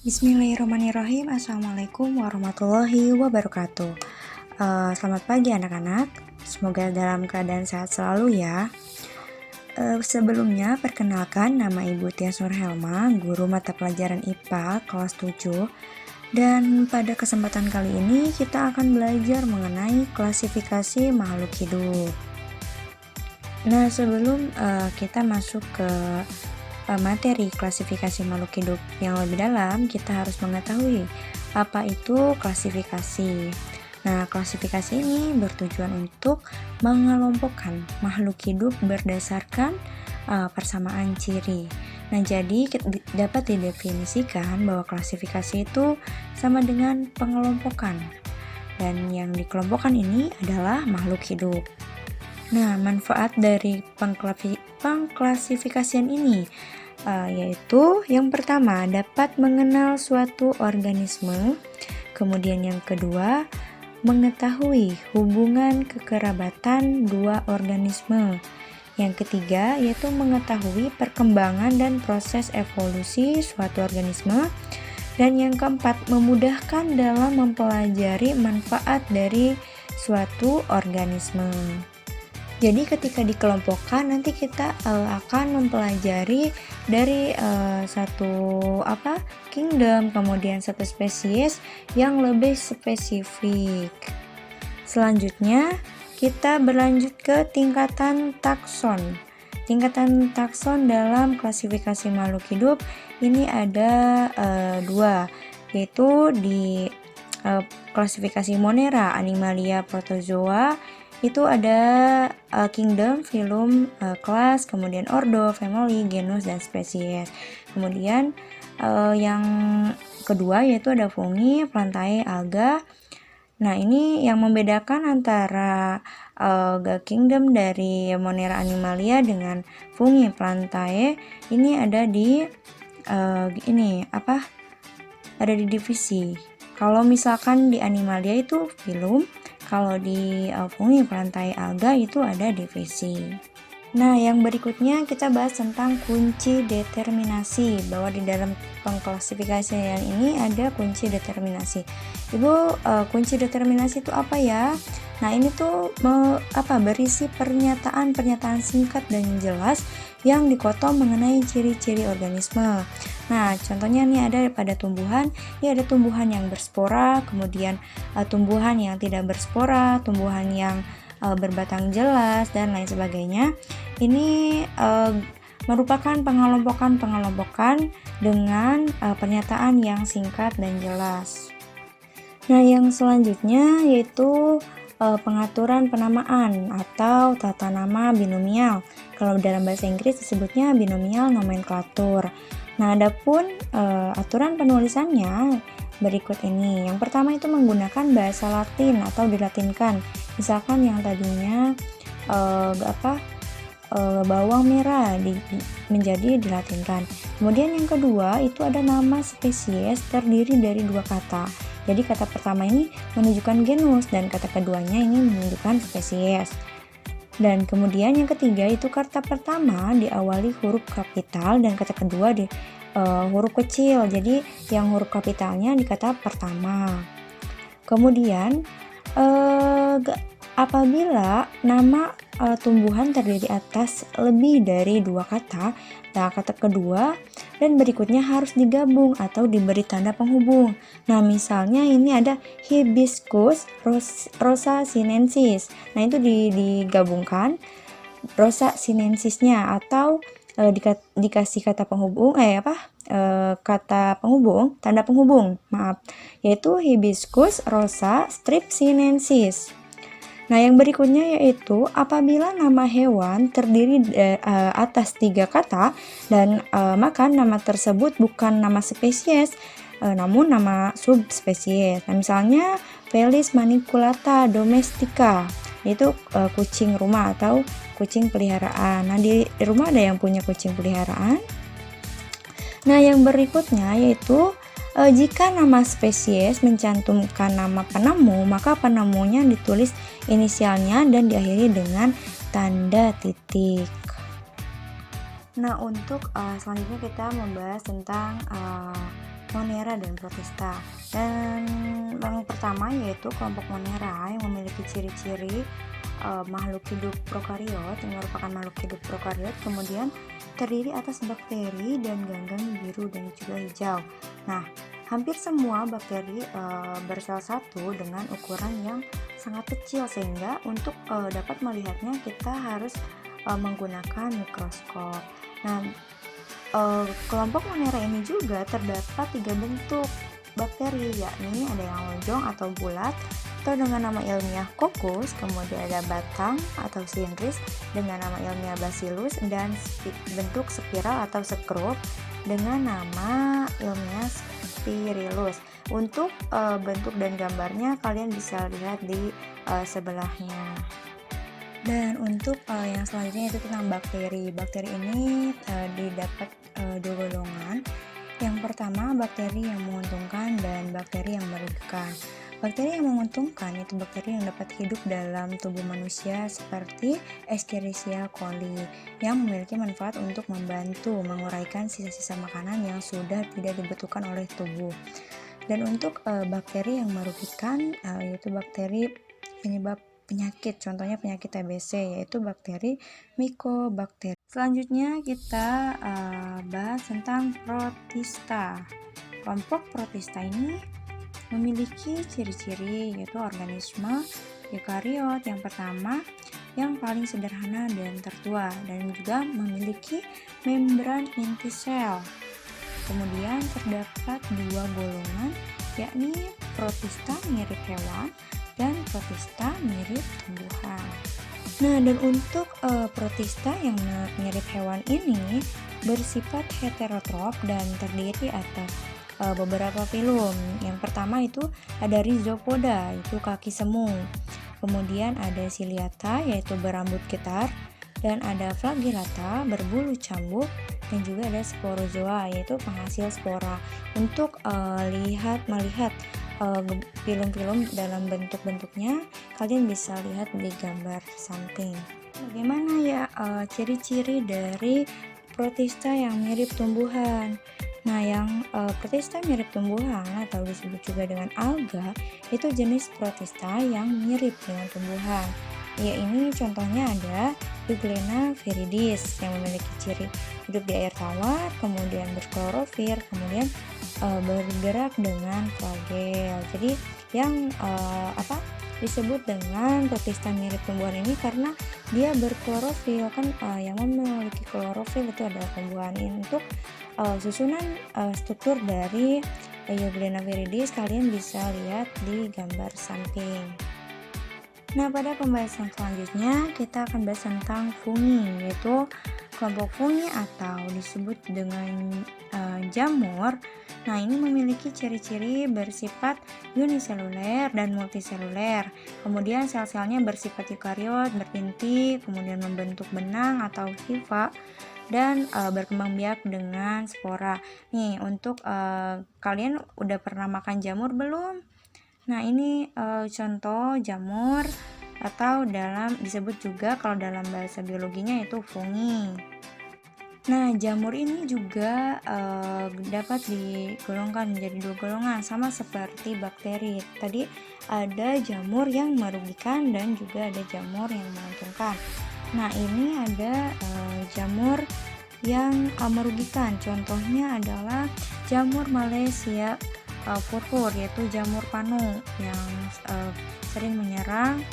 Bismillahirrahmanirrahim. Assalamualaikum warahmatullahi wabarakatuh. Selamat pagi anak-anak. Semoga dalam keadaan sehat selalu ya. Sebelumnya perkenalkan, nama Ibu Tias Nurhelma, guru mata pelajaran IPA kelas 7. Dan pada kesempatan kali ini kita akan belajar mengenai klasifikasi makhluk hidup. Nah, sebelum kita masuk ke materi klasifikasi makhluk hidup yang lebih dalam, kita harus mengetahui apa itu klasifikasi. Nah, klasifikasi ini bertujuan untuk mengelompokkan makhluk hidup berdasarkan persamaan ciri. Nah, jadi dapat didefinisikan bahwa klasifikasi itu sama dengan pengelompokan. Dan yang dikelompokkan ini adalah makhluk hidup. Nah, manfaat dari pengklasifikasian ini yaitu yang pertama, dapat mengenal suatu organisme. Kemudian yang kedua, mengetahui hubungan kekerabatan dua organisme. Yang ketiga, yaitu mengetahui perkembangan dan proses evolusi suatu organisme. Dan yang keempat, memudahkan dalam mempelajari manfaat dari suatu organisme. Jadi ketika dikelompokkan nanti kita akan mempelajari dari satu kingdom, kemudian satu spesies yang lebih spesifik. Selanjutnya kita berlanjut ke tingkatan takson. Tingkatan takson dalam klasifikasi makhluk hidup ini ada dua, yaitu di klasifikasi Monera, Animalia, Protozoa. Itu ada kingdom, phylum, kelas, kemudian ordo, family, genus, dan spesies. Kemudian yang kedua yaitu ada fungi, plantae, alga. Nah, ini yang membedakan antara kingdom dari Monera Animalia dengan fungi, plantae ini ada di ada di divisi. Kalau misalkan di Animalia itu phylum, kalau di fungi, plantae, alga itu ada divisi. Nah, yang berikutnya kita bahas tentang kunci determinasi, bahwa di dalam pengklasifikasian ini ada kunci determinasi. Ibu, kunci determinasi itu apa ya? Nah, ini tuh berisi pernyataan singkat dan jelas yang dikotong mengenai ciri-ciri organisme. Nah, contohnya nih ada pada tumbuhan, ya ada tumbuhan yang berspora, kemudian tumbuhan yang tidak berspora, tumbuhan yang berbatang jelas, dan lain sebagainya. Ini merupakan pengelompokan dengan pernyataan yang singkat dan jelas. Nah, yang selanjutnya yaitu pengaturan penamaan atau tata nama binomial. Kalau dalam bahasa Inggris disebutnya binomial nomenklatur. Nah, adapun aturan penulisannya berikut ini. Yang pertama itu menggunakan bahasa Latin atau dilatinkan. Misalkan yang tadinya bawang merah menjadi dilatinkan. Kemudian yang kedua itu ada nama spesies terdiri dari dua kata. Jadi kata pertama ini menunjukkan genus dan kata keduanya ini menunjukkan spesies. Dan kemudian yang ketiga itu kata pertama diawali huruf kapital dan kata kedua di huruf kecil. Jadi yang huruf kapitalnya di kata pertama. Kemudian apabila nama tumbuhan terdiri atas lebih dari dua kata, nah kata kedua dan berikutnya harus digabung atau diberi tanda penghubung. Nah, misalnya ini ada Hibiscus rosa sinensis. Nah, itu digabungkan rosa sinensisnya atau dikasih kata penghubung tanda penghubung, yaitu Hibiscus rosa strip sinensis. Nah, yang berikutnya yaitu apabila nama hewan terdiri atas 3 kata dan maka nama tersebut bukan nama spesies namun nama subspesies. Nah, misalnya Felis maniculata domestica, itu kucing rumah atau kucing peliharaan. Nah, di rumah ada yang punya kucing peliharaan. Nah, yang berikutnya yaitu jika nama spesies mencantumkan nama penemu, maka penemunya ditulis inisialnya dan diakhiri dengan tanda titik. Nah, untuk selanjutnya kita membahas tentang Monera dan Protista. Dan yang pertama yaitu kelompok Monera yang memiliki ciri-ciri makhluk hidup prokariot, yang merupakan makhluk hidup prokariot, kemudian terdiri atas bakteri dan ganggang biru dan juga hijau. Nah, hampir semua bakteri bersel satu dengan ukuran yang sangat kecil, sehingga untuk dapat melihatnya kita harus menggunakan mikroskop. Nah, kelompok Monera ini juga terdapat 3 bentuk bakteri, yakni ada yang lonjong atau bulat atau dengan nama ilmiah Coccus, kemudian ada batang atau cylindris dengan nama ilmiah Bacillus, dan bentuk spiral atau sekrup dengan nama ilmiah Spirillus. Untuk bentuk dan gambarnya kalian bisa lihat di sebelahnya. Dan untuk yang selanjutnya itu tentang bakteri. Bakteri ini didapat 2 golongan. Yang pertama, bakteri yang menguntungkan dan bakteri yang merugikan. Bakteri yang menguntungkan itu bakteri yang dapat hidup dalam tubuh manusia seperti Escherichia coli yang memiliki manfaat untuk membantu menguraikan sisa-sisa makanan yang sudah tidak dibutuhkan oleh tubuh. Dan untuk bakteri yang merugikan yaitu bakteri penyebab penyakit, contohnya penyakit TBC, yaitu bakteri Mycobacterium. Selanjutnya kita bahas tentang Protista. Kelompok Protista ini memiliki ciri-ciri yaitu organisme eukariot yang pertama, yang paling sederhana dan tertua, dan juga memiliki membran inti sel. Kemudian terdapat 2 golongan, yakni Protista mirip hewan dan Protista mirip tumbuhan. Nah, dan untuk Protista yang mirip hewan ini bersifat heterotrof dan terdiri atas beberapa filum. Yang pertama itu ada Rhizopoda, itu kaki semu. Kemudian ada Ciliata, yaitu berambut gitar, dan ada Flagellata, berbulu cambuk, dan juga ada Sporozoa, yaitu penghasil spora. Untuk melihat film-film dalam bentuk-bentuknya, kalian bisa lihat di gambar samping. Bagaimana ya ciri-ciri dari Protista yang mirip tumbuhan? Nah, yang Protista mirip tumbuhan atau disebut juga dengan alga, itu jenis Protista yang mirip dengan tumbuhan. Ya, ini contohnya ada Euglena viridis yang memiliki ciri hidup di air tawar, kemudian berklorofil, kemudian bergerak dengan flagel. Jadi yang disebut dengan Protista mirip tumbuhan ini karena dia berklorofil, kan yang memiliki klorofil itu adalah tumbuhan. Untuk susunan struktur dari Euglena viridis kalian bisa lihat di gambar samping. Nah, pada pembahasan selanjutnya kita akan bahas tentang fungi, yaitu kelompok fungi atau disebut dengan jamur. Nah, ini memiliki ciri-ciri bersifat uniseluler dan multiseluler. Kemudian sel-selnya bersifat eukariot, berinti, kemudian membentuk benang atau hifa, dan berkembang biak dengan spora. Nih, untuk kalian udah pernah makan jamur belum? Nah, ini contoh jamur atau disebut juga kalau dalam bahasa biologinya itu fungi. Nah, jamur ini juga dapat digolongkan menjadi 2 golongan, sama seperti bakteri. Tadi ada jamur yang merugikan dan juga ada jamur yang menguntungkan. Nah, ini ada jamur yang merugikan. Contohnya adalah jamur Malaysia purpur, yaitu jamur panu yang sering menyerang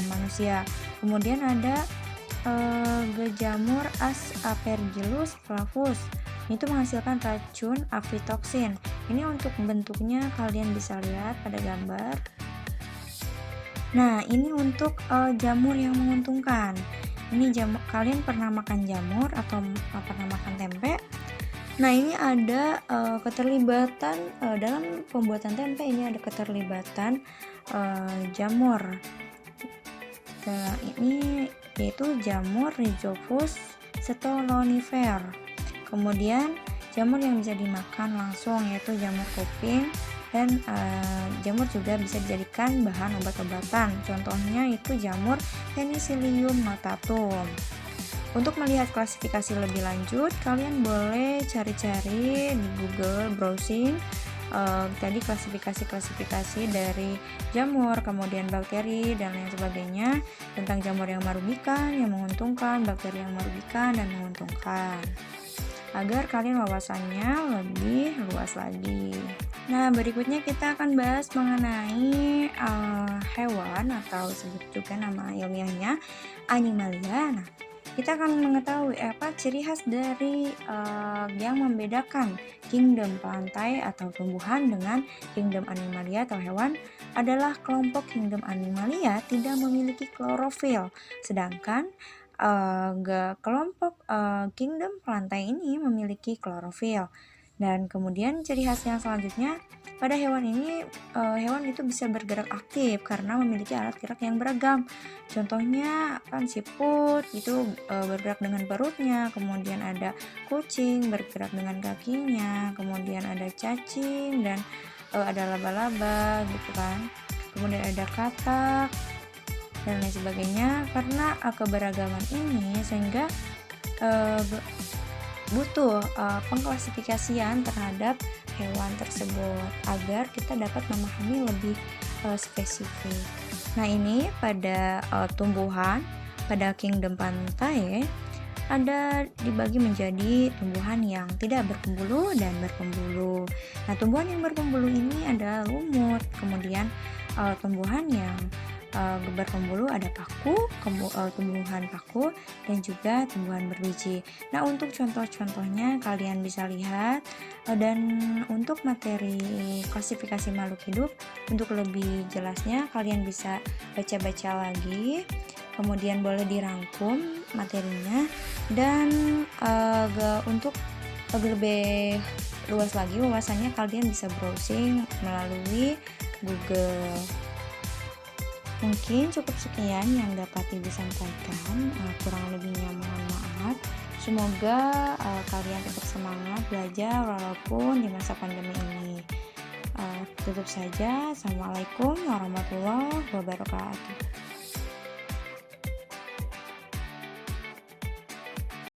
manusia. Kemudian ada jamur Aspergillus flavus, itu menghasilkan racun aflatoxin. Ini untuk bentuknya kalian bisa lihat pada gambar. Nah, ini untuk jamur yang menguntungkan. Ini jamur, kalian pernah makan jamur atau pernah makan tempe? Nah, ini ada keterlibatan dalam pembuatan tempe, ini ada keterlibatan jamur. Nah, ini yaitu jamur Rhizopus stolonifer. Kemudian jamur yang bisa dimakan langsung yaitu jamur kuping, dan jamur juga bisa dijadikan bahan obat-obatan. Contohnya itu jamur Penicillium notatum. Untuk melihat klasifikasi lebih lanjut, kalian boleh cari-cari di Google browsing tadi klasifikasi-klasifikasi dari jamur, kemudian bakteri dan lain sebagainya, tentang jamur yang merugikan, yang menguntungkan, bakteri yang merugikan dan menguntungkan, agar kalian wawasannya lebih luas lagi. Nah, berikutnya kita akan bahas mengenai hewan atau sebut juga nama ilmiahnya Animalia. Nah, kita akan mengetahui apa ciri khas dari yang membedakan kingdom pelantai atau tumbuhan dengan kingdom Animalia atau hewan adalah kelompok kingdom Animalia tidak memiliki klorofil, sedangkan kelompok kingdom pelantai ini memiliki klorofil. Dan kemudian ciri khas yang selanjutnya, pada hewan ini hewan itu bisa bergerak aktif karena memiliki alat gerak yang beragam. Contohnya kan siput itu bergerak dengan perutnya, kemudian ada kucing bergerak dengan kakinya, kemudian ada cacing dan ada laba-laba gitu kan. Kemudian ada katak dan lain sebagainya. Karena keberagaman ini sehingga butuh pengklasifikasian terhadap hewan tersebut agar kita dapat memahami lebih spesifik. Nah, ini pada tumbuhan, pada kingdom pantai ada dibagi menjadi tumbuhan yang tidak berpembuluh dan berpembuluh. Nah, tumbuhan yang berpembuluh ini adalah lumut, kemudian tumbuhan yang berpembuluh ada paku, tumbuhan paku dan juga tumbuhan berbiji. Nah, untuk contoh-contohnya kalian bisa lihat, dan untuk materi klasifikasi makhluk hidup untuk lebih jelasnya kalian bisa baca-baca lagi, kemudian boleh dirangkum materinya, dan untuk lebih luas lagi wawasannya kalian bisa browsing melalui Google. Mungkin cukup sekian yang dapat ibu sampaikan, kurang lebihnya mohon maaf. Semoga kalian tetap semangat belajar walaupun di masa pandemi ini. Tutup saja. Assalamualaikum warahmatullahi wabarakatuh.